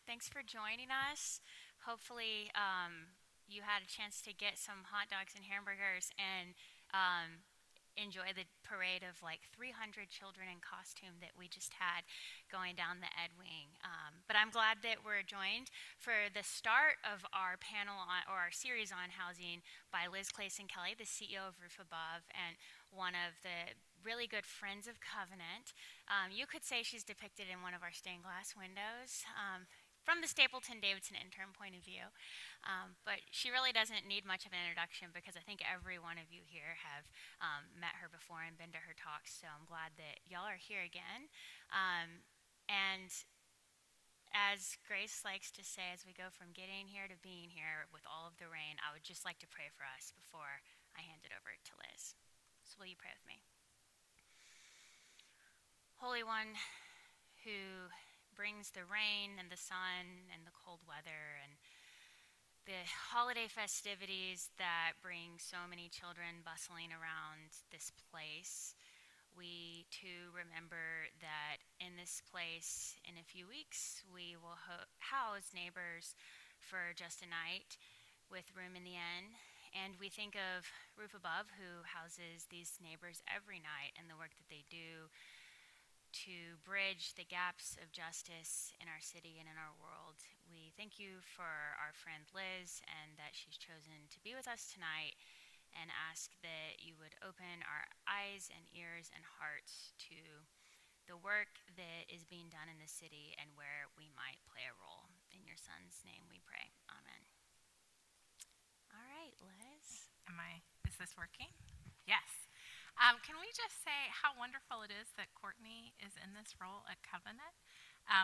Thanks for joining us. Hopefully, you had a chance to get some hot dogs and hamburgers and enjoy the parade of like 300 children in costume that we just had going down the Ed Wing. But I'm glad that we're joined for the start of our panel or our series on housing by Liz Clasen-Kelly, the CEO of Roof Above and one of the really good friends of Covenant. You could say she's depicted in one of our stained glass windows. From the Stapleton Davidson intern point of view. But she really doesn't need much of an introduction because I think every one of you here have met her before and been to her talks. So I'm glad that y'all are here again. And as Grace likes to say, as we go from getting here to being here with all of the rain, I would just like to pray for us before I hand it over to Liz. So will you pray with me? Holy One, who brings the rain and the sun and the cold weather and the holiday festivities that bring so many children bustling around this place. We too remember that in this place, in a few weeks, we will house neighbors for just a night with room in the inn. And we think of Roof Above, who houses these neighbors every night, and the work that they do to bridge the gaps of justice in our city and in our world. We thank you for our friend Liz and that she's chosen to be with us tonight, and ask that you would open our eyes and ears and hearts to the work that is being done in the city and where we might play a role. In your son's name we pray. Amen. All right, Liz. Is this working? Yes. Can we just say how wonderful it is that Courtney is in this role at Covenant?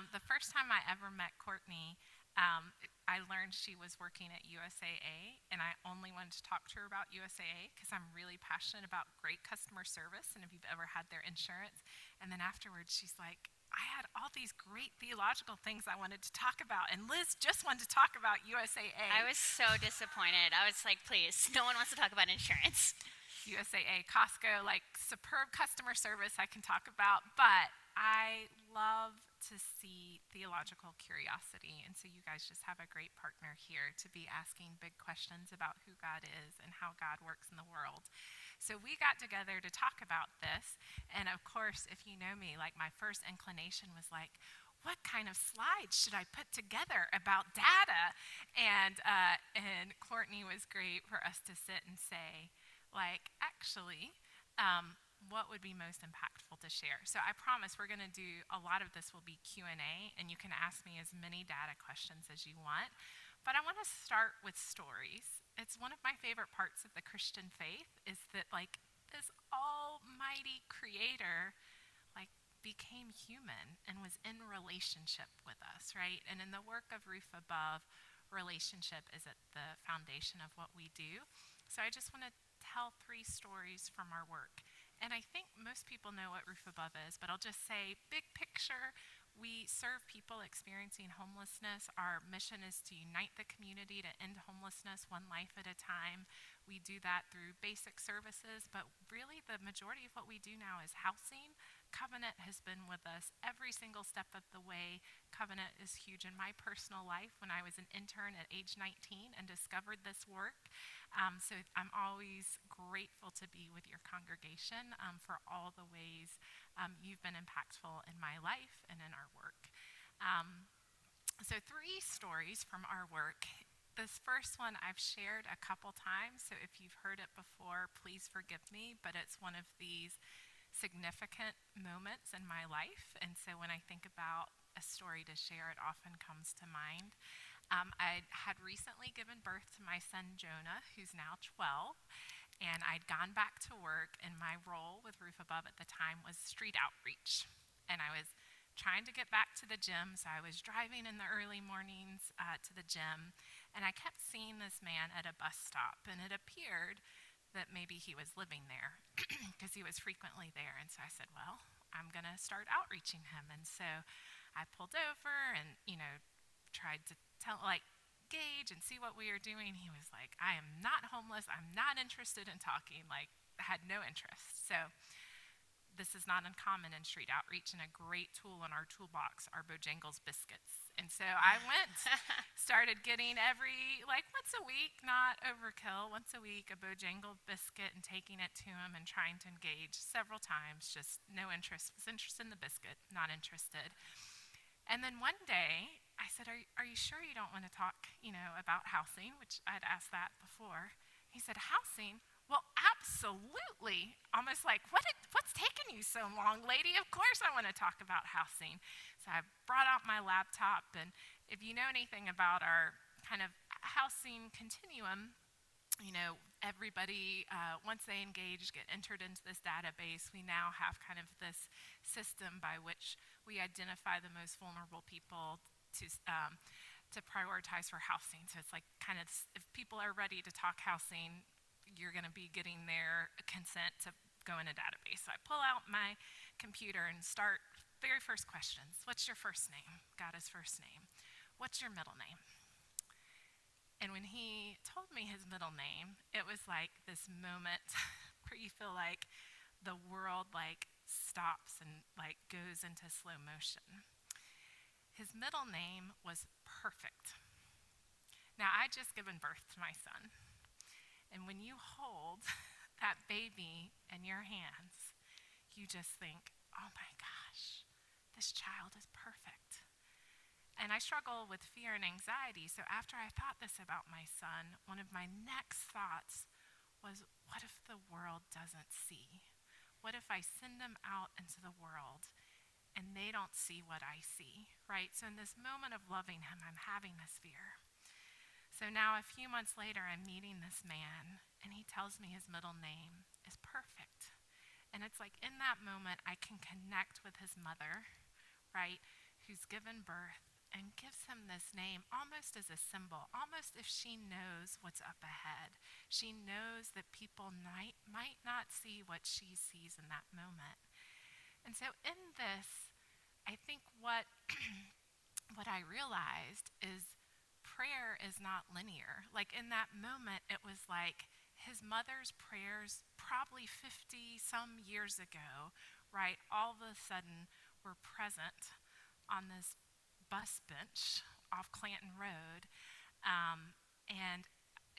The first time I ever met Courtney, I learned she was working at USAA, and I only wanted to talk to her about USAA because I'm really passionate about great customer service and if you've ever had their insurance. And then afterwards, she's like, I had all these great theological things I wanted to talk about, and Liz just wanted to talk about USAA. I was so disappointed. I was like, please, no one wants to talk about insurance. USAA, Costco, like superb customer service I can talk about, but I love to see theological curiosity, and so you guys just have a great partner here to be asking big questions about who God is and how God works in the world. So we got together to talk about this, and of course, if you know me, like my first inclination was like, what kind of slides should I put together about data? And Courtney was great for us to sit and say, like, actually, what would be most impactful to share? So I promise we're going to do a lot of this will be Q&A, and you can ask me as many data questions as you want. But I want to start with stories. It's one of my favorite parts of the Christian faith is that, like, this almighty creator, like, became human and was in relationship with us, right? And in the work of Roof Above, relationship is at the foundation of what we do. So I just want to tell 3 stories from our work. And I think most people know what Roof Above is, but I'll just say, big picture, we serve people experiencing homelessness. Our mission is to unite the community to end homelessness one life at a time. We do that through basic services, but really the majority of what we do now is housing. Covenant has been with us every single step of the way. Covenant is huge in my personal life when I was an intern at age 19 and discovered this work. So I'm always grateful to be with your congregation for all the ways you've been impactful in my life and in our work. So 3 stories from our work. This first one I've shared a couple times, so if you've heard it before, please forgive me, but it's one of these significant moments in my life, and so when I think about a story to share, it often comes to mind. I had recently given birth to my son Jonah, who's now 12, and I'd gone back to work, and my role with Roof Above at the time was street outreach, and I was trying to get back to the gym, so I was driving in the early mornings to the gym, and I kept seeing this man at a bus stop, and it appeared that maybe he was living there because he was frequently there. And so I said, well, I'm going to start outreaching him. And so I pulled over and, tried to gauge and see what we were doing. He was like, I am not homeless. I'm not interested in talking, had no interest. So this is not uncommon in street outreach, and a great tool in our toolbox are Bojangles biscuits. And so I went, started getting every, like once a week, not overkill, once a week, a Bojangle biscuit and taking it to him and trying to engage several times, just no interest, was interested in the biscuit, not interested. And then one day I said, are you sure you don't want to talk, about housing, which I'd asked that before. He said, housing? Well, absolutely. Almost like, what's taking you so long, lady? Of course I want to talk about housing. So I brought out my laptop, and if you know anything about our kind of housing continuum, everybody, once they engage, get entered into this database, we now have kind of this system by which we identify the most vulnerable people to prioritize for housing. So it's like kind of, if people are ready to talk housing, you're going to be getting their consent to go in a database. So I pull out my computer and start very first questions. What's your first name? Got his first name. What's your middle name? And when he told me his middle name, it was like this moment where you feel like the world like stops and like goes into slow motion. His middle name was Perfect. Now, I just given birth to my son. And when you hold that baby in your hands, you just think, oh my gosh, this child is perfect. And I struggle with fear and anxiety. So after I thought this about my son, one of my next thoughts was, what if the world doesn't see? What if I send them out into the world and they don't see what I see, right? So in this moment of loving him, I'm having this fear. So now a few months later, I'm meeting this man, and he tells me his middle name is Perfect. And it's like in that moment, I can connect with his mother, right, who's given birth and gives him this name almost as a symbol, almost if she knows what's up ahead. She knows that people might not see what she sees in that moment. And so in this, I think what what I realized is prayer is not linear. Like in that moment, it was like his mother's prayers, probably 50 some years ago, right, all of a sudden were present on this bus bench off Clanton Road. And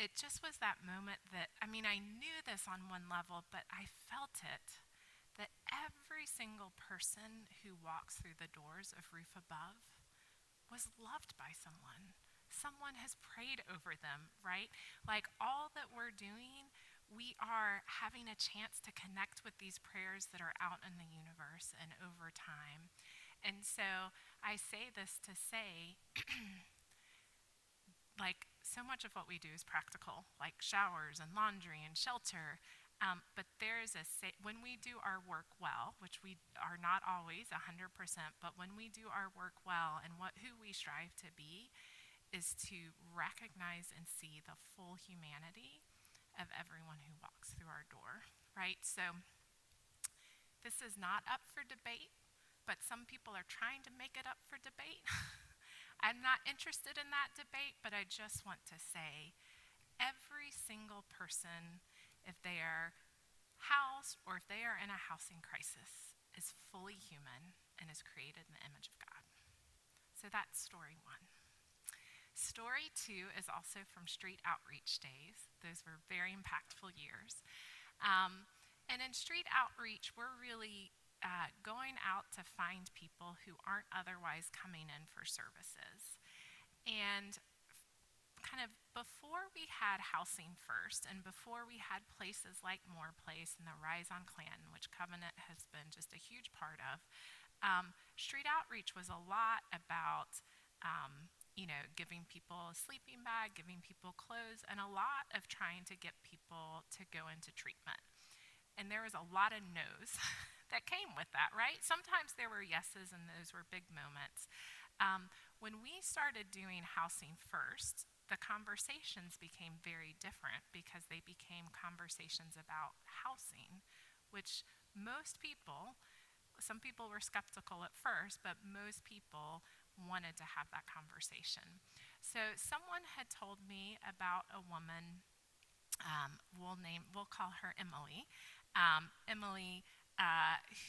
it just was that moment that, I mean, I knew this on one level, but I felt it, that every single person who walks through the doors of Roof Above was loved by someone. Someone has prayed over them, right? Like all that we're doing, we are having a chance to connect with these prayers that are out in the universe and over time. And so I say this to say, like so much of what we do is practical, like showers and laundry and shelter. But there is when we do our work well, which we are not always 100%, but when we do our work well and who we strive to be is to recognize and see the full humanity of everyone who walks through our door, right? So this is not up for debate, but some people are trying to make it up for debate. I'm not interested in that debate, but I just want to say every single person, if they are housed or if they are in a housing crisis, is fully human and is created in the image of God. So that's story one. Story two is also from street outreach days. Those were very impactful years. And in street outreach, we're really going out to find people who aren't otherwise coming in for services. And kind of before we had Housing First and before we had places like Moore Place and the Rise on Clanton, which Covenant has been just a huge part of, street outreach was a lot about giving people a sleeping bag, giving people clothes, and a lot of trying to get people to go into treatment. And there was a lot of no's that came with that, right? Sometimes there were yeses, and those were big moments. When we started doing Housing First, the conversations became very different because they became conversations about housing, which most people, some people were skeptical at first, but most people wanted to have that conversation. So someone had told me about a woman, we'll call her Emily. Emily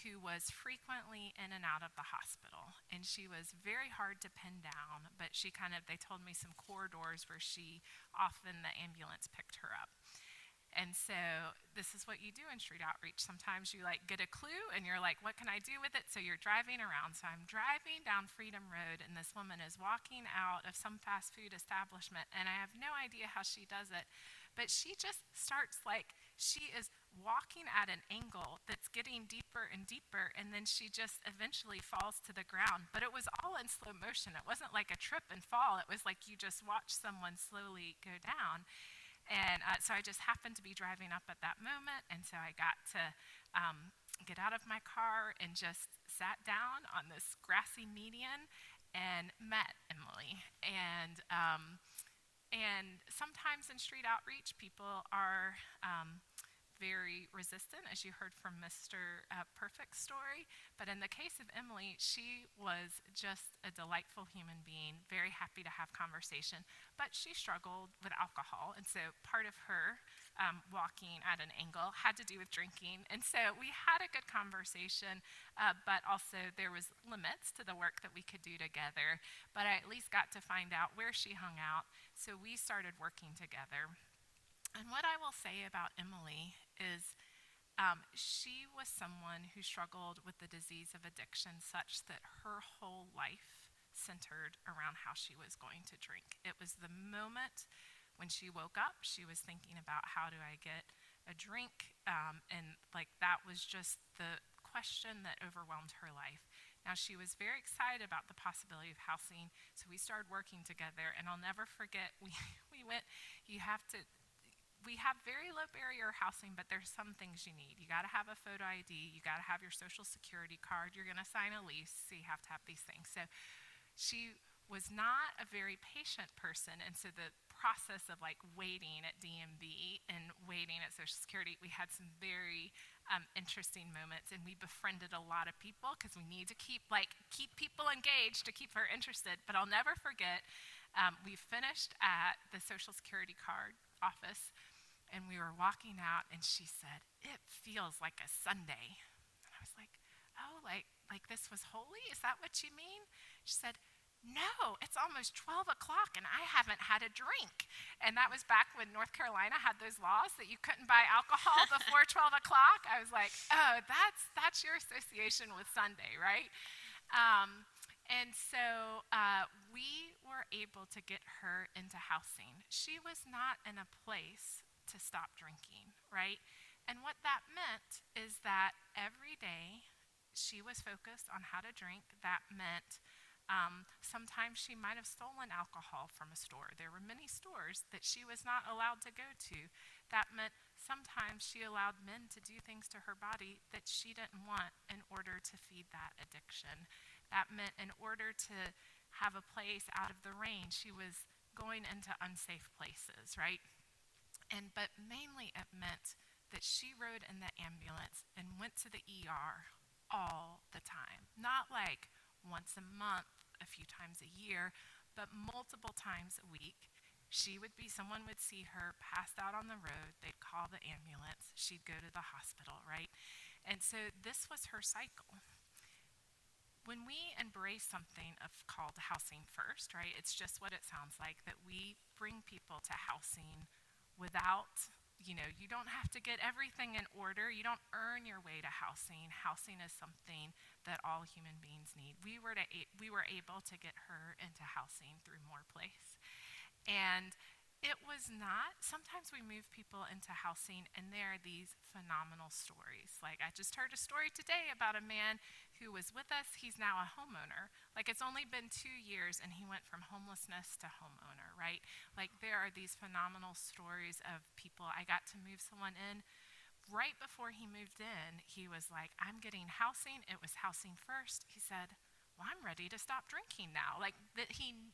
who was frequently in and out of the hospital. And she was very hard to pin down, but they told me some corridors where the ambulance picked her up. And so this is what you do in street outreach. Sometimes you get a clue and you're like, what can I do with it? So you're driving around. So I'm driving down Freedom Road and this woman is walking out of some fast food establishment and I have no idea how she does it. But she just starts she is walking at an angle that's getting deeper and deeper, and then she just eventually falls to the ground. But it was all in slow motion. It wasn't like a trip and fall. It was like you just watch someone slowly go down. And so I just happened to be driving up at that moment, and so I got to get out of my car and just sat down on this grassy median and met Emily. And sometimes in street outreach, people are very resistant, as you heard from Mr. Perfect's story. But in the case of Emily, she was just a delightful human being, very happy to have conversation. But she struggled with alcohol, and so part of her walking at an angle had to do with drinking. And so we had a good conversation, but also there was limits to the work that we could do together. But I at least got to find out where she hung out, so we started working together. And what I will say about Emily is she was someone who struggled with the disease of addiction such that her whole life centered around how she was going to drink. It was the moment when she woke up, she was thinking about how do I get a drink, and that was just the question that overwhelmed her life. Now, she was very excited about the possibility of housing, so we started working together, and I'll never forget, we went, you have to, we have very low barrier housing, but there's some things you need. You got to have a photo ID. You got to have your social security card. You're going to sign a lease, so you have to have these things. So she was not a very patient person, and so the process of waiting at DMV and waiting at Social Security, we had some very interesting moments, and we befriended a lot of people because we need to keep people engaged to keep her interested. But I'll never forget, we finished at the Social Security card office, and we were walking out, and she said, "It feels like a Sunday." And I was like, "Oh, like this was holy? Is that what you mean?" She said, "No, it's almost 12 o'clock and I haven't had a drink." And that was back when North Carolina had those laws that you couldn't buy alcohol before 12 o'clock. I was like, "Oh, that's your association with Sunday, right?" And so we were able to get her into housing. She was not in a place to stop drinking, right? And what that meant is that every day she was focused on how to drink. That meant sometimes she might have stolen alcohol from a store. There were many stores that she was not allowed to go to. That meant sometimes she allowed men to do things to her body that she didn't want in order to feed that addiction. That meant in order to have a place out of the rain, she was going into unsafe places, right? But mainly it meant that she rode in the ambulance and went to the ER all the time. Not once a month, a few times a year, but multiple times a week. Someone would see her passed out on the road, they'd call the ambulance, she'd go to the hospital, right? And so this was her cycle. When we embrace something called housing first, right, it's just what it sounds like, that we bring people to housing without, you don't have to get everything in order. You don't earn your way to housing. Housing is something that all human beings need. We were able to get her into housing through More Place. And it was not, sometimes we move people into housing and there are these phenomenal stories. I just heard a story today about a man who was with us. He's now a homeowner. It's only been 2 years and he went from homelessness to homeowner, right? There are these phenomenal stories of people. I got to move someone in. Right before he moved in, he was like, "I'm getting housing." It was housing first. He said, "Well, I'm ready to stop drinking now."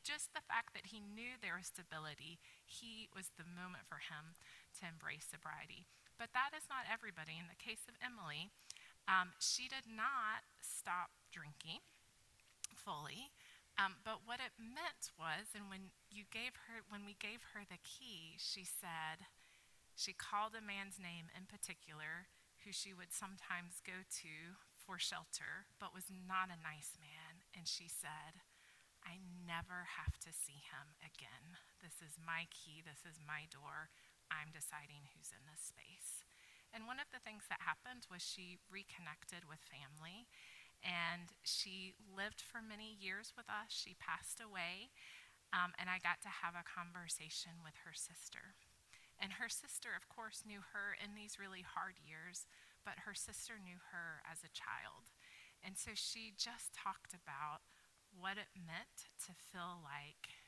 Just the fact that he knew there was stability, he was the moment for him to embrace sobriety. But that is not everybody. In the case of Emily, she did not stop drinking fully. But what it meant was, and when we gave her the key, she called a man's name in particular who she would sometimes go to for shelter, but was not a nice man. And she said, I never have to see him again. This is my key, this is my door. I'm deciding who's in this space. And one of the things that happened was she reconnected with family, and she lived for many years with us. She passed away, and I got to have a conversation with her sister. And her sister, of course, knew her in these really hard years, but her sister knew her as a child. And so she just talked about what it meant to feel like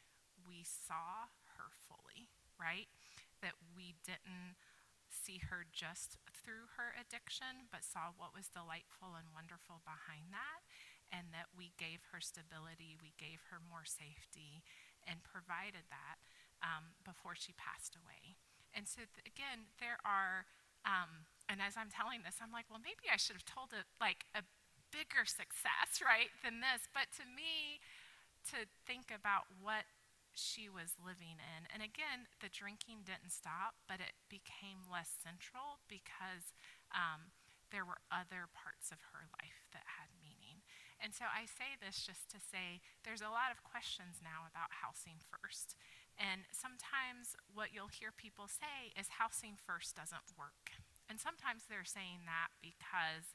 we saw her fully, right? That we didn't see her just through her addiction, but saw what was delightful and wonderful behind that, and that we gave her stability, we gave her more safety, and provided that before she passed away. And so, again, there are, and as I'm telling this, I'm like, well, maybe I should have told it like a bigger success, right, than this. But to me, to think about what she was living in. And again, the drinking didn't stop, but it became less central because there were other parts of her life that had meaning. And so I say this just to say there's a lot of questions now about housing first. And sometimes what you'll hear people say is housing first doesn't work. And sometimes they're saying that because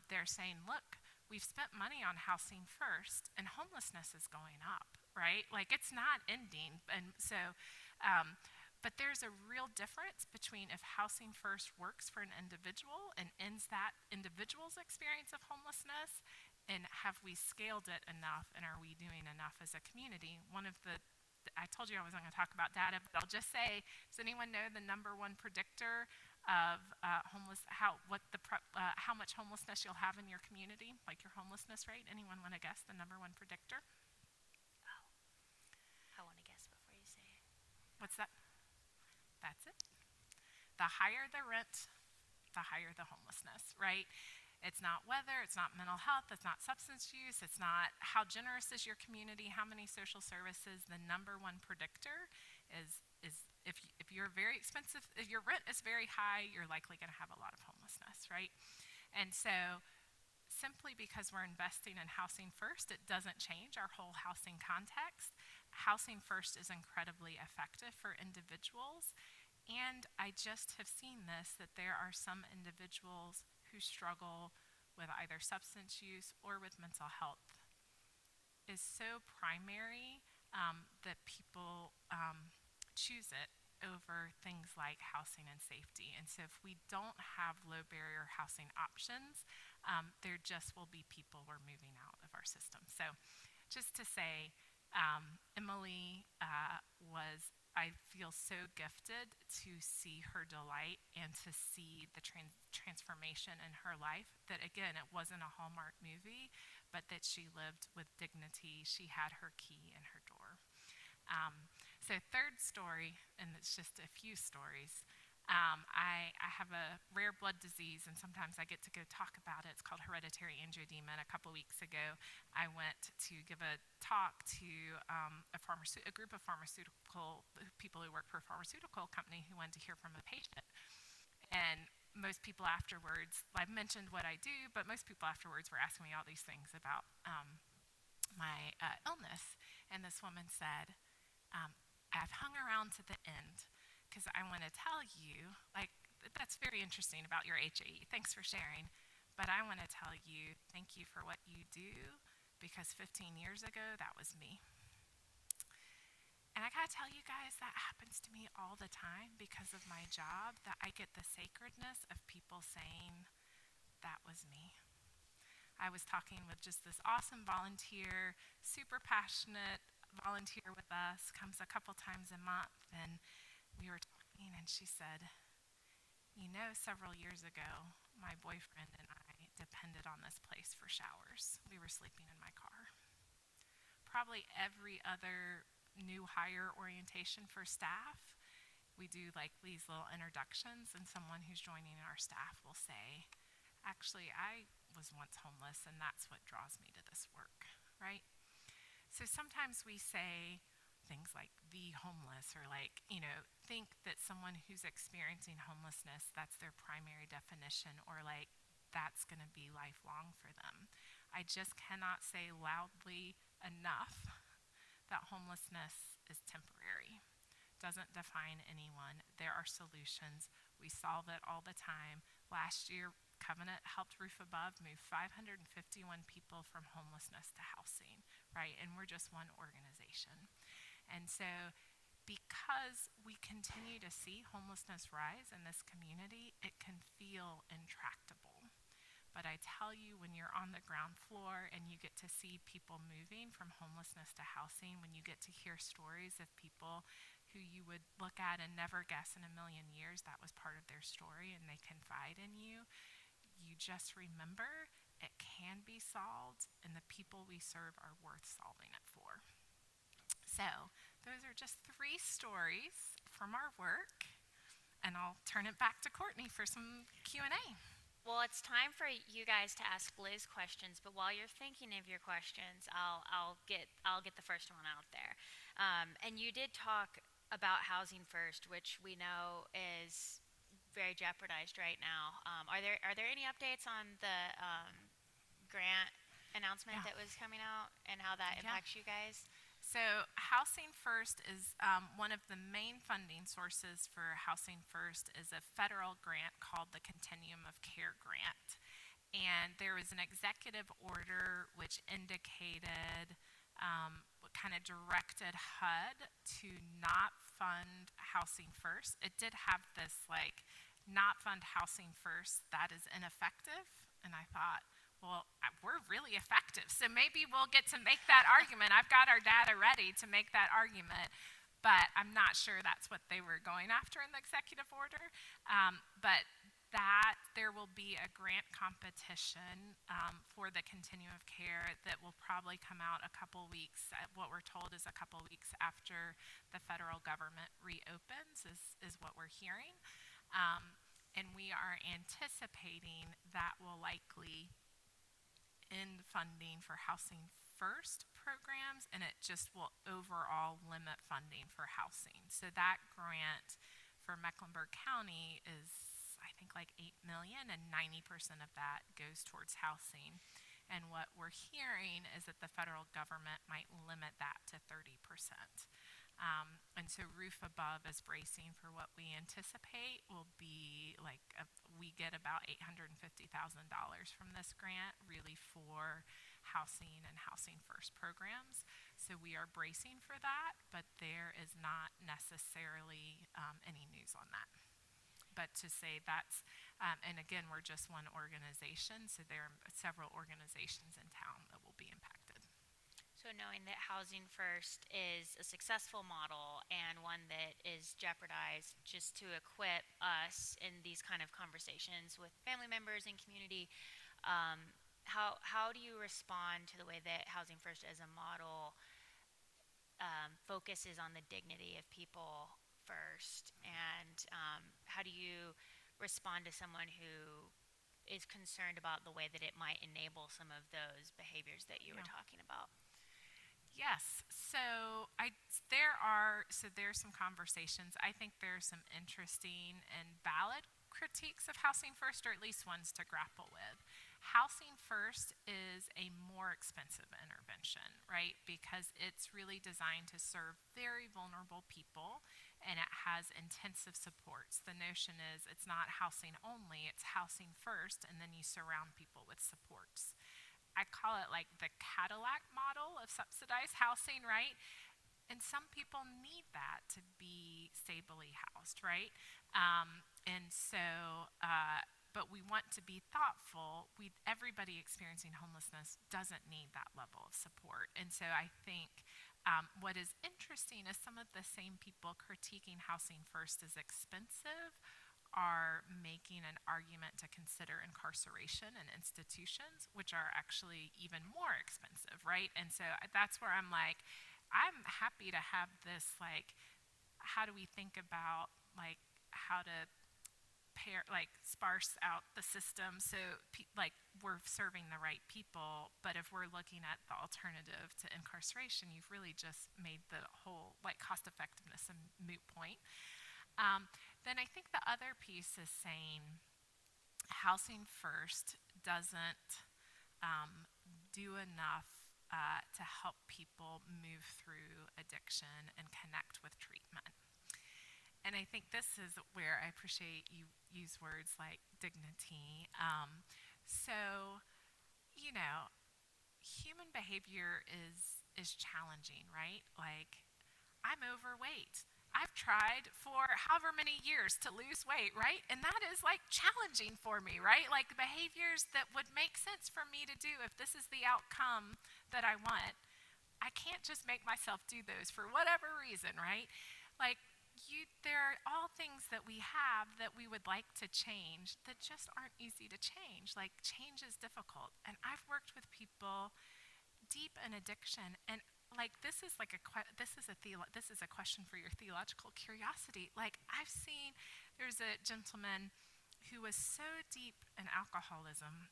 they're saying, look, we've spent money on housing first and homelessness is going up, right? Like it's not ending. And so, but there's a real difference between if housing first works for an individual and ends that individual's experience of homelessness, and have we scaled it enough, and are we doing enough as a community? One of the I told you I wasn't going to talk about data, but I'll just say, does anyone know the number one predictor of how much homelessness you'll have in your community, like your homelessness rate? Anyone want to guess the number one predictor? Oh, I want to guess before you say it. What's that? That's it. The higher the rent, the higher the homelessness, right? It's not weather, it's not mental health, it's not substance use, it's not how generous is your community, how many social services. The number one predictor is if you're very expensive, if your rent is very high, you're likely going to have a lot of homelessness, right? And so simply because we're investing in housing first, it doesn't change our whole housing context. Housing first is incredibly effective for individuals. And I just have seen this, that there are some individuals who struggle with either substance use or with mental health is so primary that people choose it over things like housing and safety. And so if we don't have low barrier housing options, there just will be people we're moving out of our system. So just to say, Emily was, I feel so gifted to see her delight and to see the transformation in her life, that again, it wasn't a Hallmark movie, but that she lived with dignity. She had her key in her door. So third story, and it's just a few stories. I have a rare blood disease, and sometimes I get to go talk about it. It's called hereditary angioedema. And a couple weeks ago, I went to give a talk to a group of pharmaceutical people who work for a pharmaceutical company who wanted to hear from a patient. And most people afterwards, I mentioned what I do, but most people afterwards were asking me all these things about my illness. And this woman said, I've hung around to the end because I want to tell you, like, that's very interesting about your HAE. Thanks for sharing. But I want to tell you, thank you for what you do, because 15 years ago, that was me. And I gotta tell you guys, that happens to me all the time because of my job, that I get the sacredness of people saying, that was me. I was talking with just this awesome volunteer, super passionate volunteer with us, comes a couple times a month, and we were talking, and she said, you know, several years ago, my boyfriend and I depended on this place for showers. We were sleeping in my car. Probably every other new hire orientation for staff, we do like these little introductions, and someone who's joining our staff will say, actually, I was once homeless, and that's what draws me to this work, right? So sometimes we say things like the homeless, or like, think that someone who's experiencing homelessness, that's their primary definition, or like that's going to be lifelong for them. I just cannot say loudly enough that homelessness is temporary. Doesn't define anyone. There are solutions. We solve it all the time. Last year, Covenant helped Roof Above move 551 people from homelessness to housing, right? And we're just one organization. And so, because we continue to see homelessness rise in this community, it can feel intractable. But I tell you, when you're on the ground floor and you get to see people moving from homelessness to housing, when you get to hear stories of people who you would look at and never guess in a million years that was part of their story, and they confide in you, you just remember it can be solved, and the people we serve are worth solving it for. So, those are just 3 stories from our work, and I'll turn it back to Courtney for some Q&A. Well, it's time for you guys to ask Liz questions, but while you're thinking of your questions, I'll get the first one out there. And you did talk about Housing First, which we know is very jeopardized right now. Are there any updates on the grant announcement Yeah. that was coming out and how that Yeah. impacts you guys? So, Housing First is one of the main funding sources for Housing First is a federal grant called the Continuum of Care Grant. And there was an executive order which indicated, kind of directed HUD to not fund Housing First. It did have this like, not fund Housing First, that is ineffective. And I thought, well, we're really effective, so maybe we'll get to make that argument. I've got our data ready to make that argument, but I'm not sure that's what they were going after in the executive order. But that there will be a grant competition for the continuum of care that will probably come out a couple weeks. What we're told is a couple weeks after the federal government reopens is what we're hearing. And we are anticipating that will likely end funding for Housing First programs, and it just will overall limit funding for housing. So that grant for Mecklenburg County is, I think, like 8 million, and 90% of that goes towards housing. And what we're hearing is that the federal government might limit that to 30%. And so Roof Above is bracing for what we anticipate will be like we get about $850,000 from this grant, really for housing and Housing First programs. So we are bracing for that, but there is not necessarily any news on that. But to say that's, and again, we're just one organization, so there are several organizations in town that will be impacted. So knowing that Housing First is a successful model and one that is jeopardized, just to equip us in these kind of conversations with family members and community, how do you respond to the way that Housing First as a model focuses on the dignity of people first, and how do you respond to someone who is concerned about the way that it might enable some of those behaviors that you were talking about? Yes. There's some conversations. I think there's some interesting and valid critiques of Housing First, or at least ones to grapple with. Housing First is a more expensive intervention, right? Because it's really designed to serve very vulnerable people, and it has intensive supports. The notion is it's not housing only, it's housing first, and then you surround people with supports. I call it like the Cadillac model of subsidized housing, right? And some people need that to be stably housed, right? But we want to be thoughtful. Everybody experiencing homelessness doesn't need that level of support. And so I think what is interesting is some of the same people critiquing Housing First as expensive are making an argument to consider incarceration in institutions, which are actually even more expensive, right? And so that's where I'm like, I'm happy to have this, like, how do we think about, like, how to like sparse out the system so like we're serving the right people. But if we're looking at the alternative to incarceration, you've really just made the whole like cost effectiveness a moot point. Then I think the other piece is saying housing first doesn't do enough to help people move through addiction and connect with treatment. And I think this is where I appreciate you use words like dignity. So, you know, human behavior is challenging, right? Like, I'm overweight. I've tried for however many years to lose weight, right? And that is like challenging for me, right? Like behaviors that would make sense for me to do if this is the outcome that I want. I can't just make myself do those for whatever reason, right? Like there are all things that we have that we would like to change that just aren't easy to change. Like change is difficult. And I've worked with people deep in addiction, and like this is like this is a question for your theological curiosity. Like I've seen there's a gentleman who was so deep in alcoholism,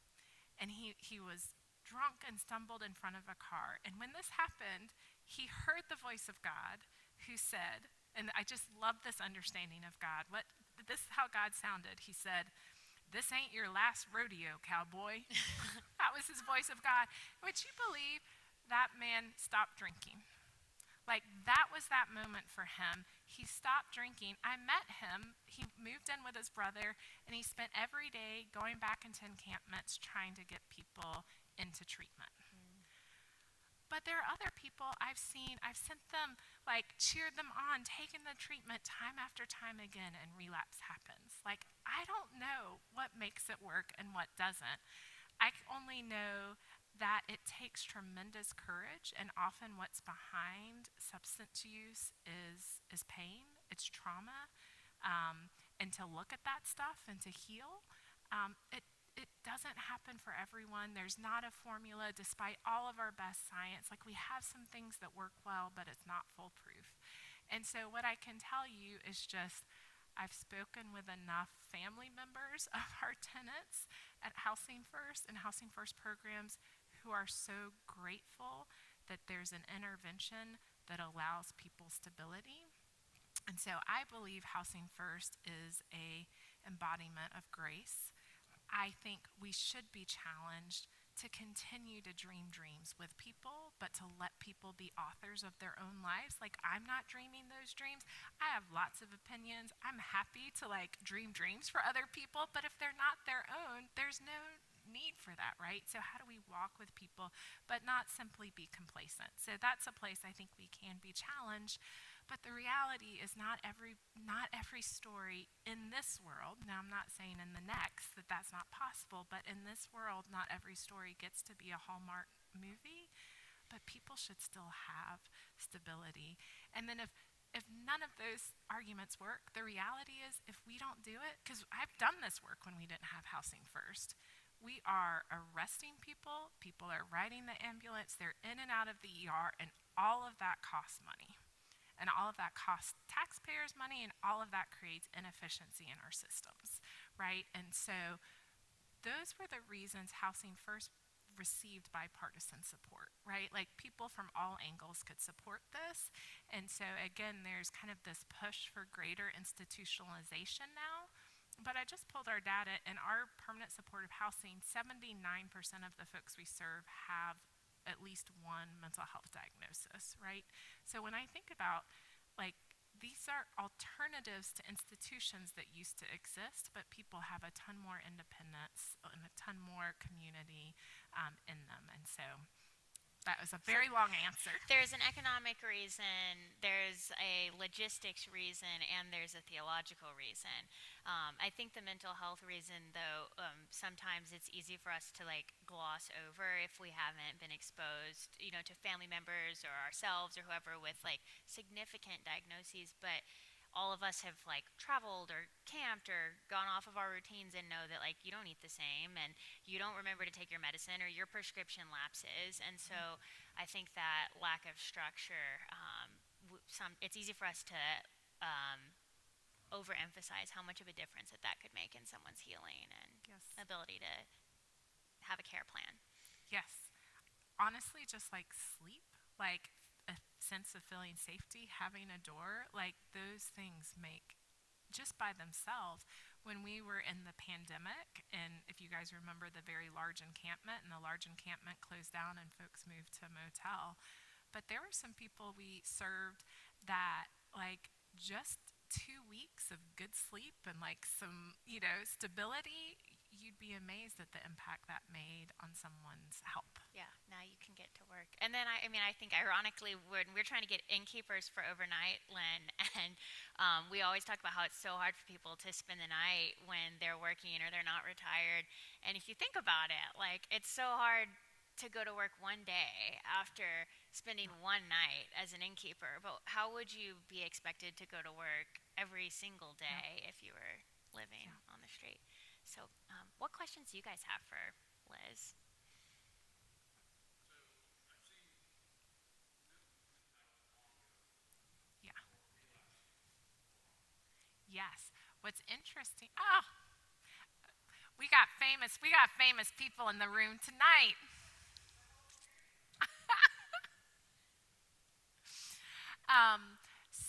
and he was drunk and stumbled in front of a car. And when this happened, he heard the voice of God who said, and I just love this understanding of God. What this is how God sounded. He said, "This ain't your last rodeo, cowboy." That was his voice of God. Would you believe that man stopped drinking? Like that was that moment for him. He stopped drinking. I met him. He moved in with his brother, and he spent every day going back into encampments trying to get people into treatment. Mm. But there are other people I've seen, I've sent them, like cheered them on, taken the treatment time after time again, and relapse happens. Like, I don't know what makes it work and what doesn't. I only know that it takes tremendous courage, and often what's behind substance use is pain, it's trauma, and to look at that stuff and to heal. It doesn't happen for everyone. There's not a formula, despite all of our best science. Like we have some things that work well, but it's not foolproof. And so, what I can tell you is just I've spoken with enough family members of our tenants at Housing First and Housing First programs who are so grateful that there's an intervention that allows people stability. And so I believe Housing First is a embodiment of grace. I think we should be challenged to continue to dream dreams with people, but to let people be authors of their own lives. Like, I'm not dreaming those dreams. I have lots of opinions. I'm happy to like dream dreams for other people, but if they're not their own, there's no need for that, right? So how do we walk with people but not simply be complacent? So that's a place I think we can be challenged. But the reality is not every story in this world. Now I'm not saying in the next that that's not possible, but in this world not every story gets to be a Hallmark movie, but people should still have stability. And then if none of those arguments work, the reality is if we don't do it, because I've done this work when we didn't have Housing First, we are arresting people, people are riding the ambulance, they're in and out of the ER, and all of that costs money. And all of that costs taxpayers money, and all of that creates inefficiency in our systems, right? And so those were the reasons Housing First received bipartisan support, right? Like people from all angles could support this. And so again, there's kind of this push for greater institutionalization now. But I just pulled our data. In our permanent supportive housing, 79% of the folks we serve have at least one mental health diagnosis, right? So when I think about like these are alternatives to institutions that used to exist, but people have a ton more independence and a ton more community in them. And so that was a very long answer. There's an economic reason, there's a logistics reason, and there's a theological reason. I think the mental health reason, though, sometimes it's easy for us to like gloss over if we haven't been exposed, to family members or ourselves or whoever with like significant diagnoses. But all of us have like traveled or camped or gone off of our routines and know that like you don't eat the same and you don't remember to take your medicine or your prescription lapses. And so I think that lack of structure, it's easy for us to um, overemphasize how much of a difference that that could make in someone's healing and Yes. ability to have a care plan. Yes. Honestly, just like sleep, like a sense of feeling safety, having a door, like those things make just by themselves. When we were in the pandemic, and if you guys remember the very large encampment, and the large encampment closed down and folks moved to a motel, but there were some people we served that, like, just 2 weeks of good sleep and like some, stability, you'd be amazed at the impact that made on someone's health. Yeah, now you can get to work. And then I mean, I think ironically, when we're trying to get innkeepers for overnight, Lynn, and we always talk about how it's so hard for people to spend the night when they're working or they're not retired. And if you think about it, like it's so hard to go to work one day after spending one night as an innkeeper. But how would you be expected to go to work every single Yep. day if you were living Yeah. on the street? So, what questions do you guys have for Liz? Yeah. Yes. What's interesting? Oh, we got famous people in the room tonight.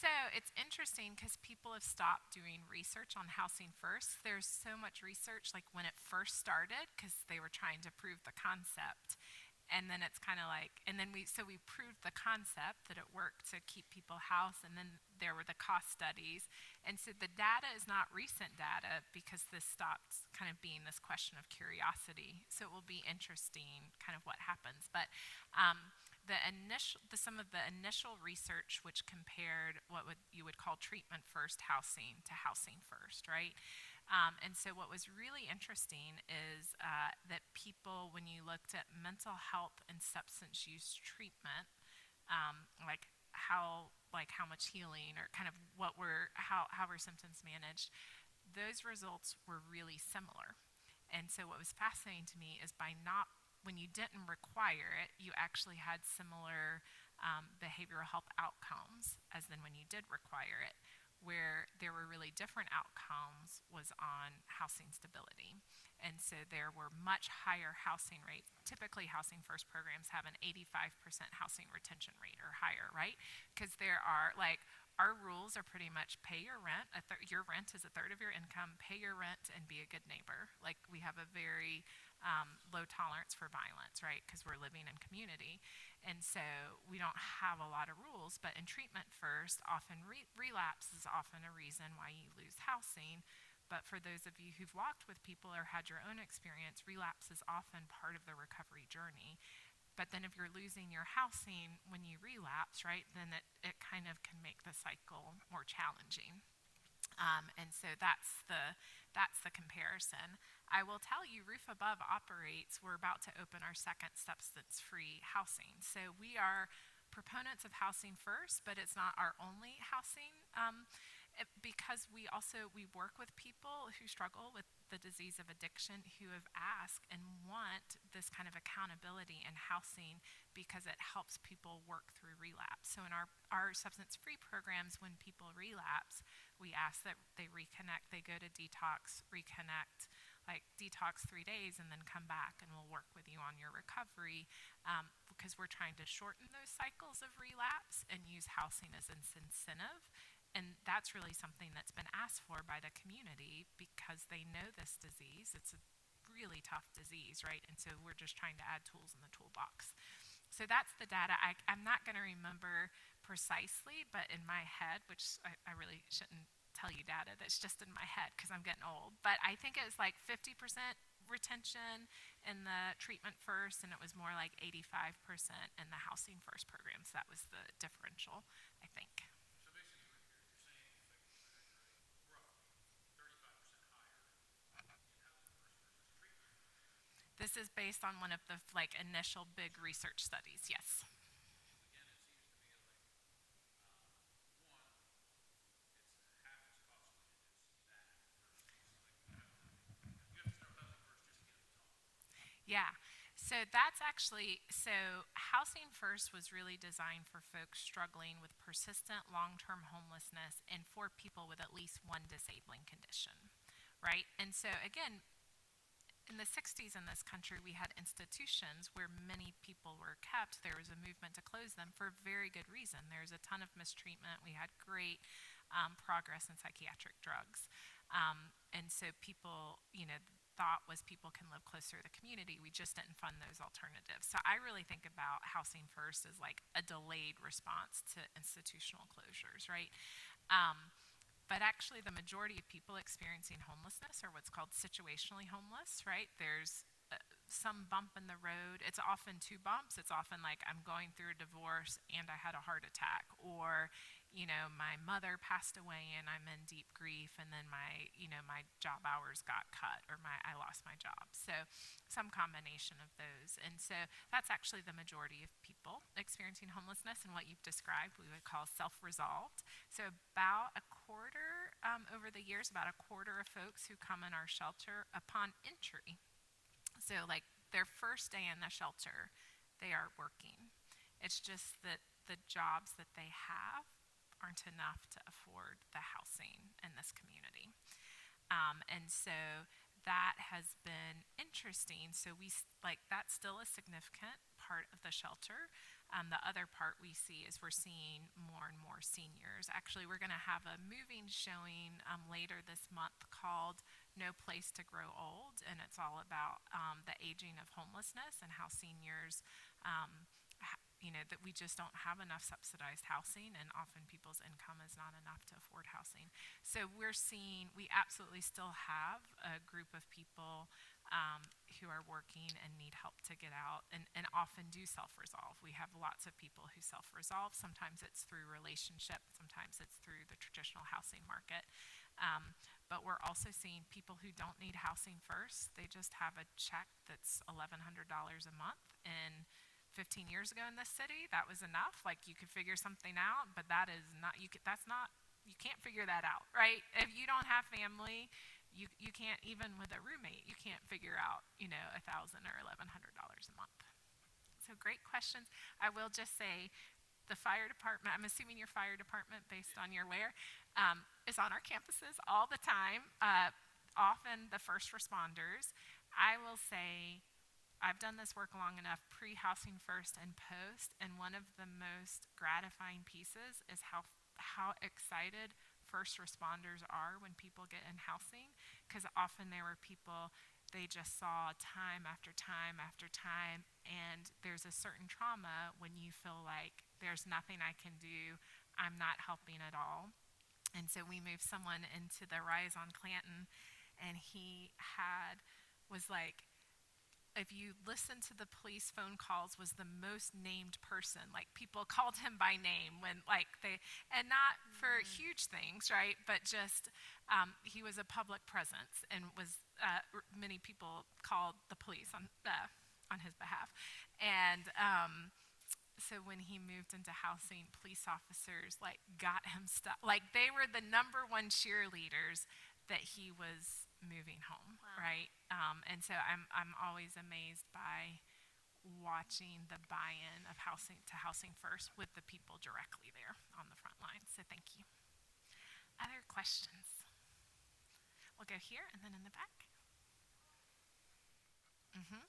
So it's interesting because people have stopped doing research on housing first. There's so much research, like when it first started, because they were trying to prove the concept. And then it's kind of like, and then we proved the concept that it worked to keep people housed. And then there were the cost studies. And so the data is not recent data because this stopped kind of being this question of curiosity. So it will be interesting kind of what happens. But some of the initial research, which compared you would call treatment first housing to housing first, right? And so, what was really interesting is that people, when you looked at mental health and substance use treatment, how much healing or kind of how were symptoms managed, those results were really similar. And so, what was fascinating to me is by not when you didn't require it, you actually had similar behavioral health outcomes as than when you did require it. Where there were really different outcomes was on housing stability. And so there were much higher housing rates. Typically, housing first programs have an 85% housing retention rate or higher, right? Because there are, like, our rules are pretty much pay your rent. Your rent is a third of your income. Pay your rent and be a good neighbor. Like, we have a very low tolerance for violence, right? Because we're living in community. And so we don't have a lot of rules, but in treatment first, often relapse is often a reason why you lose housing. But for those of you who've walked with people or had your own experience, relapse is often part of the recovery journey. But then if you're losing your housing when you relapse, right, then it kind of can make the cycle more challenging. And so that's the comparison. I will tell you, Roof Above operates. We're about to open our second substance-free housing. So we are proponents of housing first, but it's not our only housing. Because we work with people who struggle with the disease of addiction who have asked and want this kind of accountability in housing because it helps people work through relapse. So in our substance free programs, when people relapse, we ask that they reconnect, they go to detox, reconnect, like detox 3 days and then come back and we'll work with you on your recovery, because we're trying to shorten those cycles of relapse and use housing as an incentive. And that's really something that's been asked for by the community because they know this disease. It's a really tough disease, right? And so we're just trying to add tools in the toolbox. So that's the data. I'm not going to remember precisely, but in my head, which I really shouldn't tell you data that's just in my head because I'm getting old, but I think it was like 50% retention in the treatment first, and it was more like 85% in the housing first program. So that was the differential, I think. This is based on one of the like initial big research studies. Yes. Yeah. So that's actually so Housing First was really designed for folks struggling with persistent long-term homelessness and for people with at least one disabling condition, right? And so again, in the 60s in this country, we had institutions where many people were kept. There was a movement to close them for very good reason. There's a ton of mistreatment. We had great progress in psychiatric drugs. And so people, thought was people can live closer to the community. We just didn't fund those alternatives. So I really think about Housing First as like a delayed response to institutional closures, right? Um, but actually, the majority of people experiencing homelessness are what's called situationally homeless, right? There's some bump in the road. It's often two bumps. It's often like I'm going through a divorce and I had a heart attack, or my mother passed away and I'm in deep grief, and then my job hours got cut, or I lost my job. So some combination of those. And so that's actually the majority of people experiencing homelessness, and what you've described we would call self-resolved. So about a quarter, over the years, about a quarter of folks who come in our shelter upon entry, so like their first day in the shelter, they are working. It's just that the jobs that they have aren't enough to afford the housing in this community. And so that has been interesting. So that's still a significant part of the shelter. The other part we see is we're seeing more and more seniors. Actually, we're going to have a moving showing later this month called No Place to Grow Old, and it's all about the aging of homelessness and how seniors that we just don't have enough subsidized housing, and often people's income is not enough to afford housing. So we absolutely still have a group of people who are working and need help to get out, and often do self-resolve. We have lots of people who self-resolve. Sometimes it's through relationship, sometimes it's through the traditional housing market. But we're also seeing people who don't need Housing First. They just have a check that's $1,100 a month, and 15 years ago in this city, that was enough. Like, you could figure something out, but that is not, that's not, you can't figure that out, right? If you don't have family, you can't, even with a roommate, you can't figure out, $1,000 or $1,100 a month. So great questions. I will just say the fire department, I'm assuming your fire department, based on your where, is on our campuses all the time. Often the first responders. I will say I've done this work long enough, pre-Housing First and post, and one of the most gratifying pieces is how excited first responders are when people get in housing, because often there were people they just saw time after time after time, and there's a certain trauma when you feel like there's nothing I can do, I'm not helping at all. And so we moved someone into the Rise on Clanton, and he was like, if you listen to the police phone calls, was the most named person. Like, people called him by name when and not for huge things, right? But just he was a public presence, and was many people called the police on his behalf. And so when he moved into housing, police officers got him stuff. Like, they were the number one cheerleaders that he was moving home, Wow. right? And so I'm always amazed by watching the buy-in of Housing First with the people directly there on the front line. So thank you. Other questions? We'll go here and then in the back. Mm-hmm.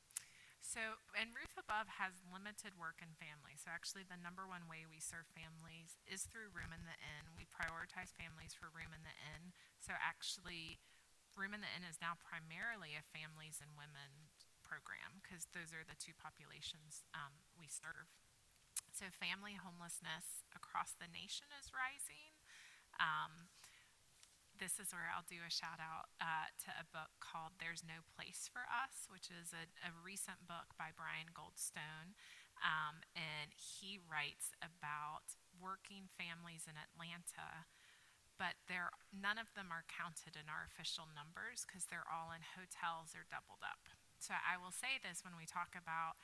So, and Roof Above has limited work in families. So actually the number one way we serve families is through Room in the Inn. We prioritize families for Room in the Inn. So actually, Room in the Inn is now primarily a families and women program, because those are the two populations we serve. So family homelessness across the nation is rising. Um, this is where I'll do a shout out to a book called There's No Place for Us, which is a recent book by Brian Goldstone. And he writes about working families in Atlanta, but none of them are counted in our official numbers because they're all in hotels or doubled up. So I will say this when we talk about,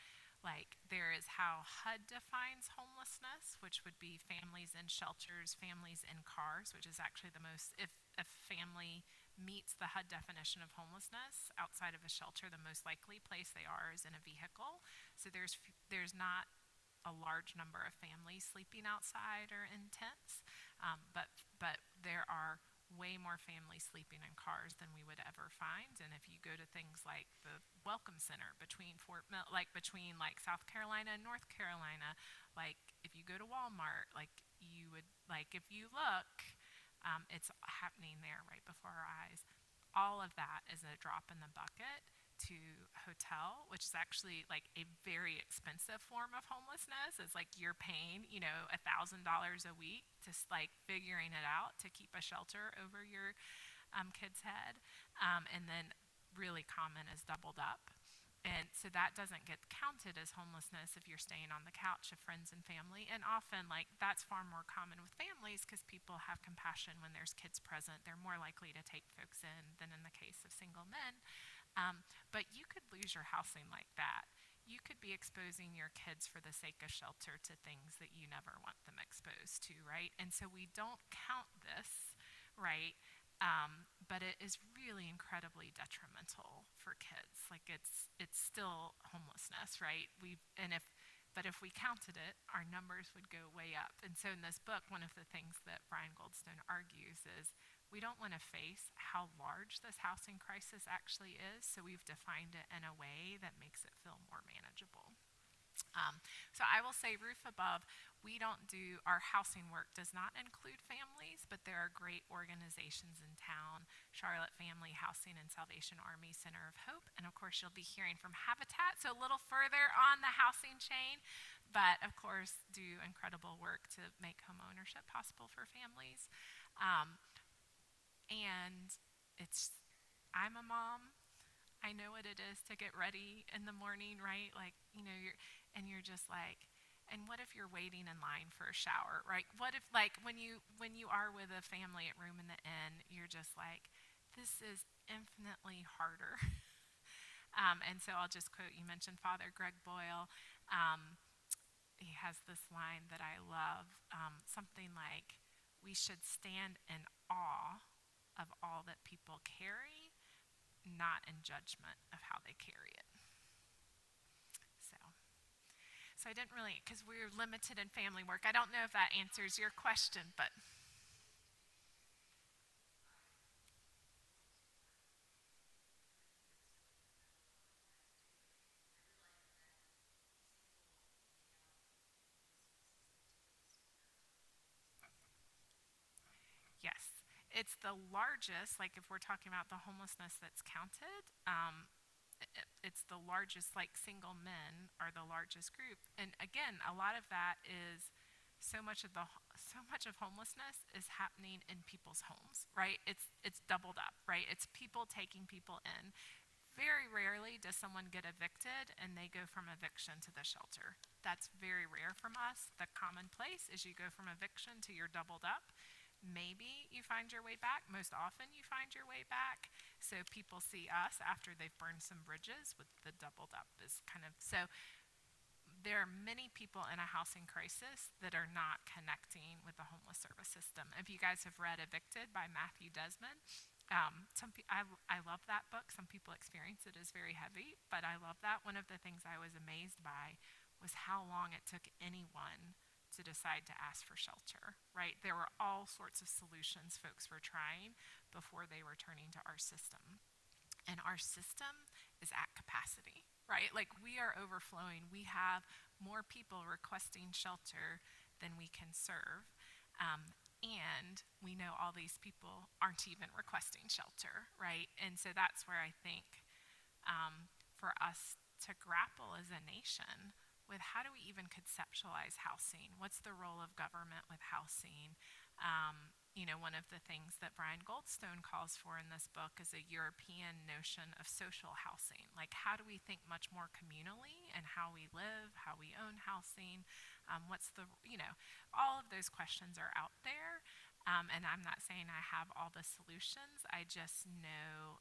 there is how HUD defines homelessness, which would be families in shelters, families in cars, which is actually the most, if a family meets the HUD definition of homelessness outside of a shelter, the most likely place they are is in a vehicle. So there's not a large number of families sleeping outside or in tents, but there are way more families sleeping in cars than we would ever find. And if you go to things like the Welcome Center between between like South Carolina and North Carolina, like if you go to Walmart, like you would like if you look, it's happening there right before our eyes. All of that is a drop in the bucket to hotel, which is actually like a very expensive form of homelessness. It's like you're paying, $1,000 a week to like figuring it out to keep a shelter over your kid's head, and then really common is doubled up. And so that doesn't get counted as homelessness if you're staying on the couch of friends and family. And often, like, that's far more common with families because people have compassion when there's kids present. They're more likely to take folks in than in the case of single men. But you could lose your housing like that. You could be exposing your kids for the sake of shelter to things that you never want them exposed to, right? And so we don't count this, right? But it is really incredibly detrimental for kids. Like it's still homelessness, right? But if we counted it, our numbers would go way up. And so in this book, one of the things that Brian Goldstone argues is we don't want to face how large this housing crisis actually is, so we've defined it in a way that makes it feel more manageable. So I will say roof above, we don't do, our housing work does not include families, but there are great organizations in town, Charlotte Family Housing and Salvation Army Center of Hope, and of course you'll be hearing from Habitat, so a little further on the housing chain, but of course do incredible work to make home ownership possible for families. Um, and it's, I'm a mom, I know what it is to get ready in the morning, right? Like, you're just like, and what if you're waiting in line for a shower, right? What if like when you are with a family at Room in the Inn, you're just like, this is infinitely harder. And so I'll just quote, you mentioned Father Greg Boyle. He has this line that I love, something like, we should stand in awe of all that people carry, not in judgment of how they carry it. So, so I didn't really, because we're limited in family work. I don't know if that answers your question, but yes, it's the largest. Like if we're talking about the homelessness that's counted, it's the largest. Like single men are the largest group, and again, a lot of that is so much of homelessness is happening in people's homes, right? It's doubled up, right? It's people taking people in. Very rarely does someone get evicted and they go from eviction to the shelter. That's very rare from us. The commonplace is you go from eviction to you're doubled up. Maybe you find your way back. Most often you find your way back. So people see us after they've burned some bridges with the doubled up is kind of, so there are many people in a housing crisis that are not connecting with the homeless service system. If you guys have read Evicted by Matthew Desmond, I love that book. Some people experience it as very heavy, but I love that. One of the things I was amazed by was how long it took anyone to decide to ask for shelter, right? There were all sorts of solutions folks were trying before they were turning to our system. And our system is at capacity, right? Like we are overflowing. We have more people requesting shelter than we can serve. And we know all these people aren't even requesting shelter, right? And so that's where I think for us to grapple as a nation with how do we even conceptualize housing? What's the role of government with housing? One of the things that Brian Goldstone calls for in this book is a European notion of social housing. Like, how do we think much more communally and how we live, how we own housing? All of those questions are out there. And I'm not saying I have all the solutions. I just know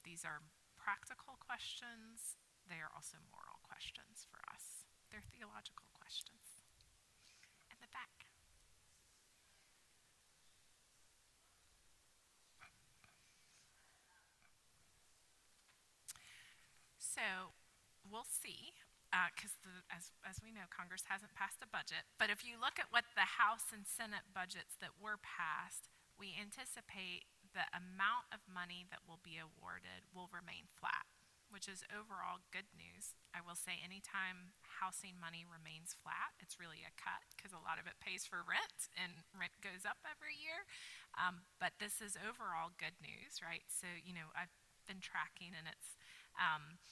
these are practical questions. They are also moral questions for us. They're theological questions. In the back. we'll see, because as we know, Congress hasn't passed a budget. But if you look at what the House and Senate budgets that were passed, we anticipate the amount of money that will be awarded will remain flat, which is overall good news. I will say anytime housing money remains flat, it's really a cut because a lot of it pays for rent and rent goes up every year. But this is overall good news, right? So, I've been tracking and um,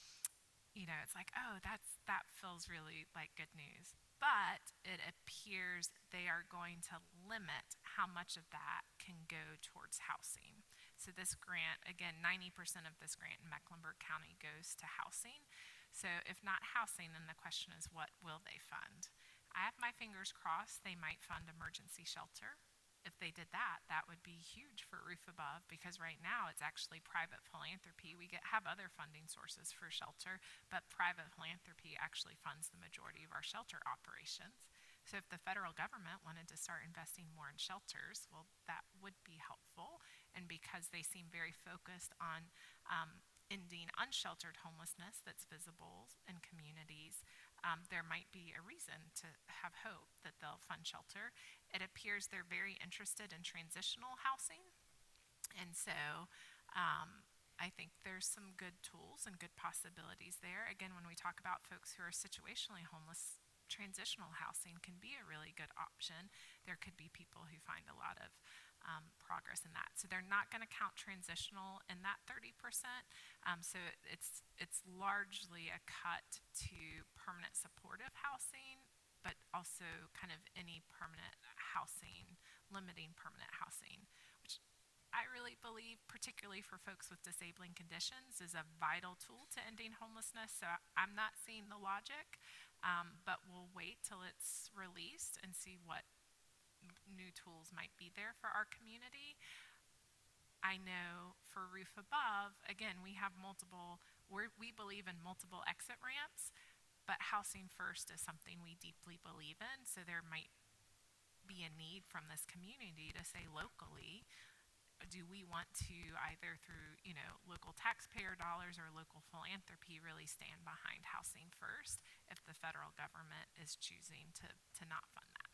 it's like, oh, that feels really like good news. But it appears they are going to limit how much of that can go towards housing. So this grant, again, 90% of this grant in Mecklenburg County goes to housing. So if not housing, then the question is, what will they fund? I have my fingers crossed they might fund emergency shelter. If they did that, that would be huge for Roof Above, because right now it's actually private philanthropy. We have other funding sources for shelter, but private philanthropy actually funds the majority of our shelter operations. So if the federal government wanted to start investing more in shelters, well, that would be helpful. And because they seem very focused on ending unsheltered homelessness that's visible in communities, there might be a reason to have hope that they'll fund shelter. It appears they're very interested in transitional housing. And so I think there's some good tools and good possibilities there. Again, when we talk about folks who are situationally homeless, transitional housing can be a really good option. There could be people who find a lot of progress in that. So they're not going to count transitional in that 30%. So it's largely a cut to permanent supportive housing, but also kind of any permanent housing, limiting permanent housing, which I really believe, particularly for folks with disabling conditions, is a vital tool to ending homelessness. So I'm not seeing the logic, but we'll wait till it's released and see what new tools might be there for our community. I know for Roof Above, again, we have we believe in multiple exit ramps, but housing first is something we deeply believe in. So there might be a need from this community to say locally, do we want to either through, local taxpayer dollars or local philanthropy really stand behind housing first if the federal government is choosing to not fund that?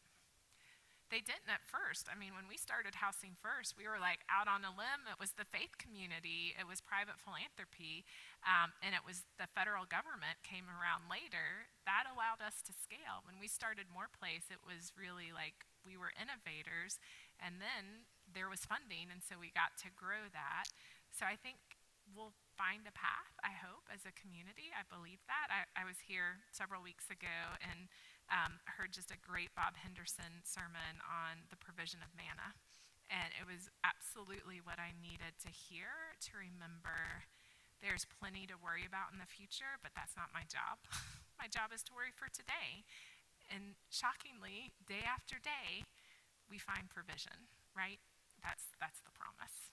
They didn't at first. I mean, when we started Housing First, we were like out on a limb. It was the faith community, it was private philanthropy, and it was the federal government came around later. That allowed us to scale. When we started More Place, it was really like we were innovators, and then there was funding, and so we got to grow that. So I think we'll find a path, I hope, as a community. I believe that. I was here several weeks ago and heard just a great Bob Henderson sermon on the provision of manna. And it was absolutely what I needed to hear, to remember there's plenty to worry about in the future, but that's not my job. My job is to worry for today. And shockingly, day after day, we find provision, right? That's the promise.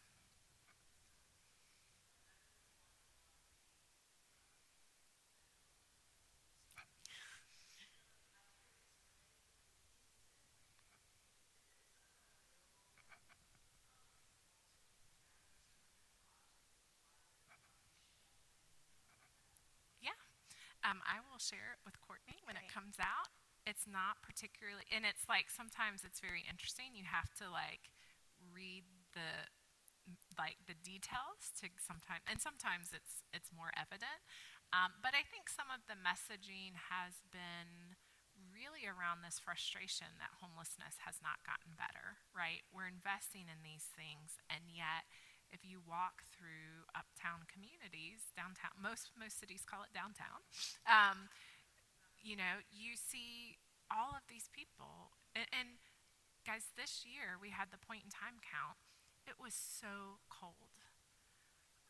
Yeah, I will share it with Courtney when it Great. comes out. It's not particularly, and it's like sometimes it's very interesting. You have to like read the the details to sometimes, and sometimes it's more evident. But I think some of the messaging has been really around this frustration that homelessness has not gotten better. Right? We're investing in these things, and yet if you walk through uptown communities, downtown, most cities call it downtown, um, you see all of these people. And guys, this year we had the point in time count. It was so cold.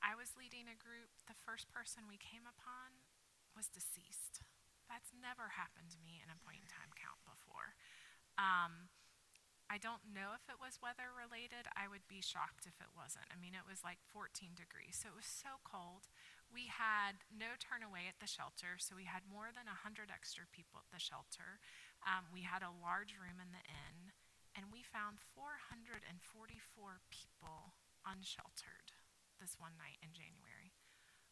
I was leading a group. The first person we came upon was deceased. That's never happened to me in a point in time count before. Um, I don't know if it was weather related. I would be shocked if it wasn't. I mean, it was like 14 degrees, so it was so cold. We had no turn away at the shelter, so we had more than 100 extra people at the shelter. We had a large room in the inn, and we found 444 people unsheltered this one night in January.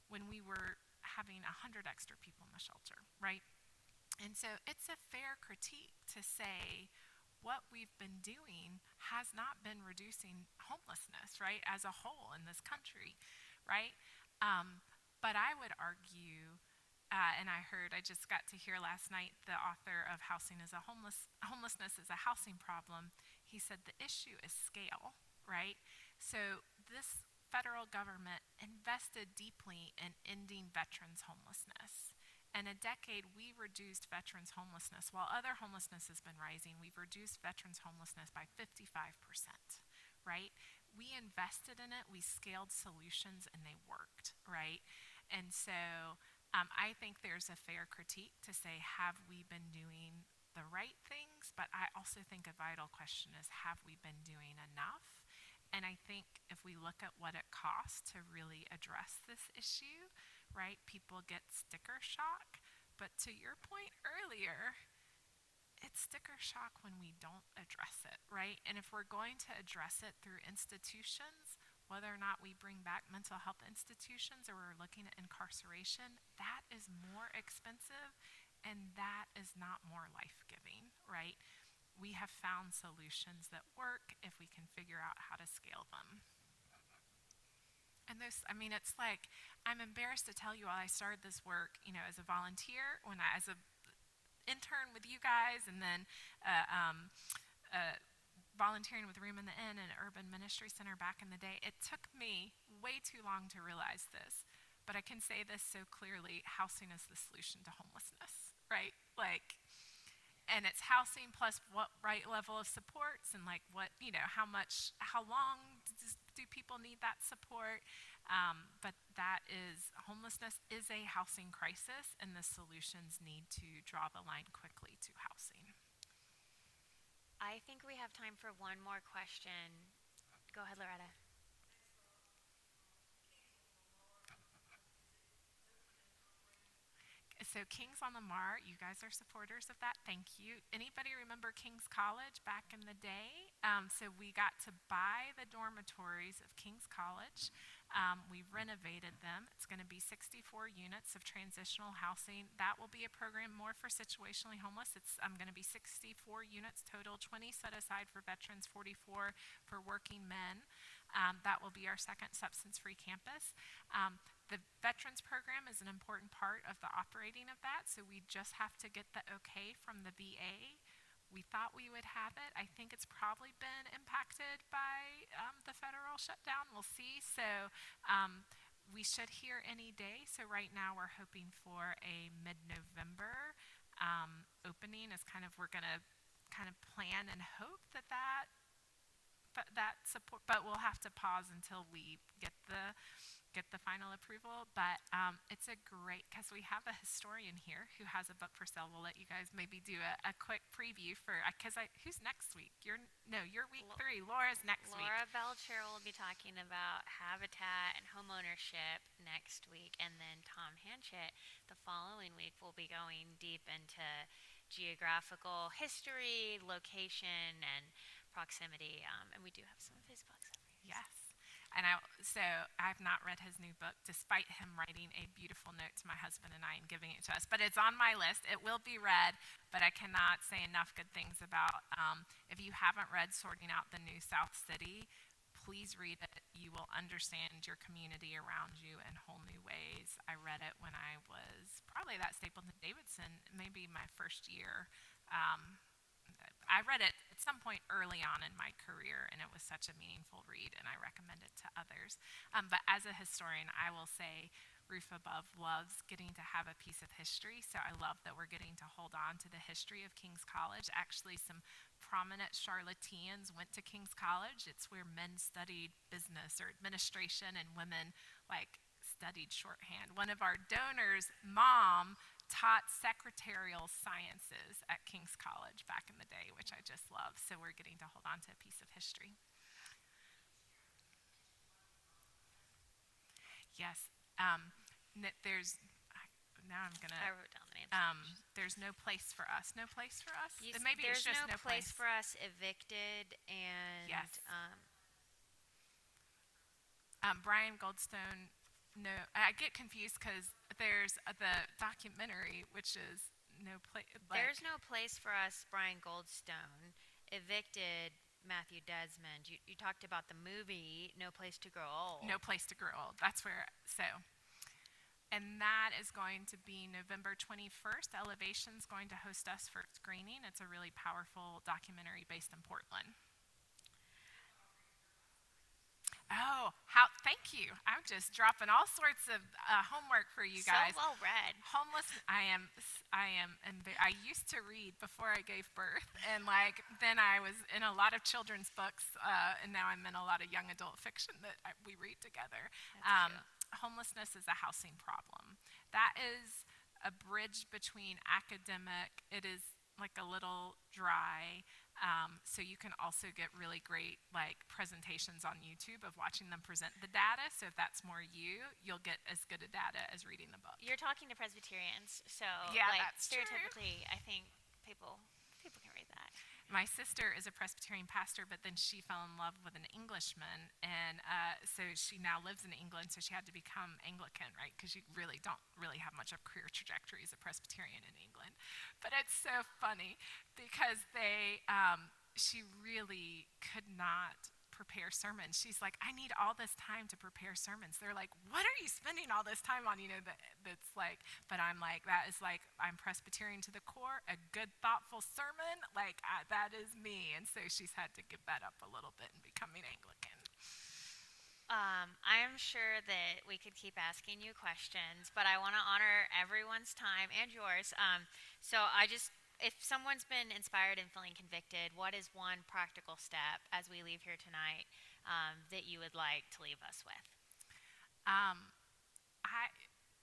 When we were having 100 extra people in the shelter, right? And so it's a fair critique to say what we've been doing has not been reducing homelessness, right, as a whole in this country, right? But I would argue, and I just got to hear last night the author of Homelessness is a Housing Problem. He said the issue is scale, right? So this federal government invested deeply in ending veterans homelessness. In a decade, we reduced veterans homelessness. While other homelessness has been rising, we've reduced veterans homelessness by 55%, right? We invested in it, we scaled solutions, and they worked, right? And so I think there's a fair critique to say, have we been doing the right things? But I also think a vital question is, have we been doing enough? And I think if we look at what it costs to really address this issue, right, people get sticker shock. But to your point earlier, it's sticker shock when we don't address it, right? And if we're going to address it through institutions, whether or not we bring back mental health institutions or we're looking at incarceration, that is more expensive and that is not more life giving, right? We have found solutions that work if we can figure out how to scale them. And there's, I mean, it's like, I'm embarrassed to tell you, while I started this work, as a volunteer, as a intern with you guys, and then uh, um, uh, volunteering with Room in the Inn and Urban Ministry Center back in the day, it took me way too long to realize this. But I can say this so clearly: housing is the solution to homelessness, right? Like, and it's housing plus what right level of supports, and like what, how long do people need that support. But that is, homelessness is a housing crisis, and the solutions need to draw the line quickly to housing. I think we have time for one more question. Go ahead, Loretta. So Kings on the Mar, you guys are supporters of that. Thank you. Anybody remember King's College back in the day? So we got to buy the dormitories of King's College. We renovated them. It's going to be 64 units of transitional housing. That will be a program more for situationally homeless. It's going to be 64 units total, 20 set aside for veterans, 44 for working men. That will be our second substance-free campus. The veterans program is an important part of the operating of that, so we just have to get the okay from the VA. We thought we would have it. I think it's probably been impacted by the federal shutdown. We'll see. So we should hear any day. So right now we're hoping for a mid-November opening. Is kind of, we're going to kind of plan and hope that support, but we'll have to pause until we get the final approval. But it's a great, because we have a historian here who has a book for sale. We'll let you guys maybe do a quick preview for, because who's next week? You're week 3. Laura's next week. Laura Belcher will be talking about habitat and homeownership next week, and then Tom Hanchett the following week will be going deep into geographical history, location, and proximity. And we do have some of his books over here. Yes. And I've not read his new book, despite him writing a beautiful note to my husband and I and giving it to us. But it's on my list. It will be read, but I cannot say enough good things about. If you haven't read Sorting Out the New South City, please read it. You will understand your community around you in whole new ways. I read it when I was probably at Stapleton Davidson, maybe my first year. I read it at some point early on in my career, and it was such a meaningful read, and I recommend it to others. But as a historian, I will say Roof Above loves getting to have a piece of history, so I love that we're getting to hold on to the history of King's College. Actually, some prominent Charlotteans went to King's College. It's where men studied business or administration, and women studied shorthand. One of our donors' mom taught secretarial sciences at King's College back in the day, which I just love. So we're getting to hold on to a piece of history. Yes. There's, now I'm going to, I wrote down the names. there's no place for us. No place for us? Maybe there's just no place for us, evicted, and yes. Brian Goldstone. No, I get confused because there's the documentary, which is no place There's like no place for us. Brian Goldstone evicted Matthew Desmond. You talked about the movie No Place to Grow no Old. place to grow old. That's where so. And that is going to be November 21st. Elevation's going to host us for screening. It's a really powerful documentary based in Portland. Oh, how thank you. I'm just dropping all sorts of homework for you So guys. well read. Homeless I used to read before I gave birth, and like then I was in a lot of children's books, and now I'm in a lot of young adult fiction that we read together. That's cute. Homelessness is a housing problem. That is a bridge between academic. It is like a little dry. So you can also get really great like presentations on YouTube of watching them present the data. So if that's more you, you'll get as good a data as reading the book. You're talking to Presbyterians, so Yeah, like that's true. stereotypically, I think people can read that. My sister is a Presbyterian pastor, but then she fell in love with an Englishman, and so she now lives in England. So she had to become Anglican, right? Because you really don't really have much of a career trajectory as a Presbyterian in England. But it's so funny because she really could not prepare sermons. She's like, I need all this time to prepare sermons. They're like, what are you spending all this time on? That's like, but I'm like, that is like, I'm Presbyterian to the core, a good, thoughtful sermon, like, that is me. And so she's had to give that up a little bit and becoming Anglican. I'm sure that we could keep asking you questions, but I want to honor everyone's time and yours. If someone's been inspired and feeling convicted, what is one practical step as we leave here tonight that you would like to leave us with? Um, I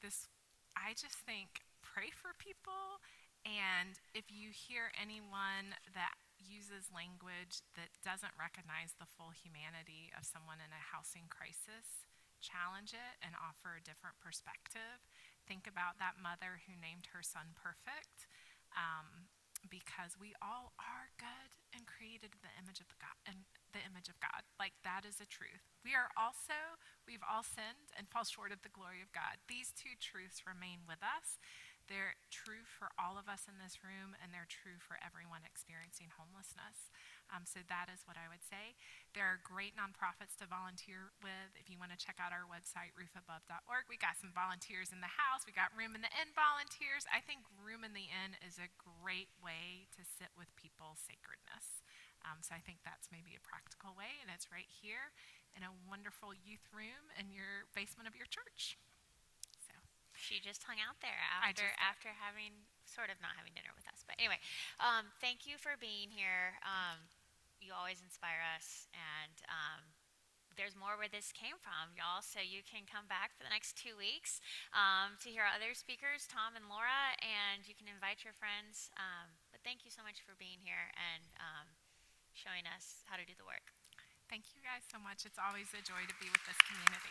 this I just think pray for people, and if you hear anyone that uses language that doesn't recognize the full humanity of someone in a housing crisis, challenge it and offer a different perspective. Think about that mother who named her son perfect. Because we all are good and created in the image of God and the image of God. Like that is a truth. We've all sinned and fall short of the glory of God. These two truths remain with us. They're true for all of us in this room, and they're true for everyone experiencing homelessness. So that is what I would say. There are great nonprofits to volunteer with. If you want to check out our website, roofabove.org, we got some volunteers in the house. We got Room in the Inn volunteers. I think Room in the Inn is a great way to sit with people's sacredness. So I think that's maybe a practical way, and it's right here in a wonderful youth room in your basement of your church. So She just hung out there I just after having sort of not having dinner with us. But anyway, thank you for being here. You always inspire us, and there's more where this came from, y'all. So you can come back for the next 2 weeks to hear other speakers, Tom and Laura, and you can invite your friends. But thank you so much for being here and showing us how to do the work. thank you guys so much. It's always a joy to be with this community.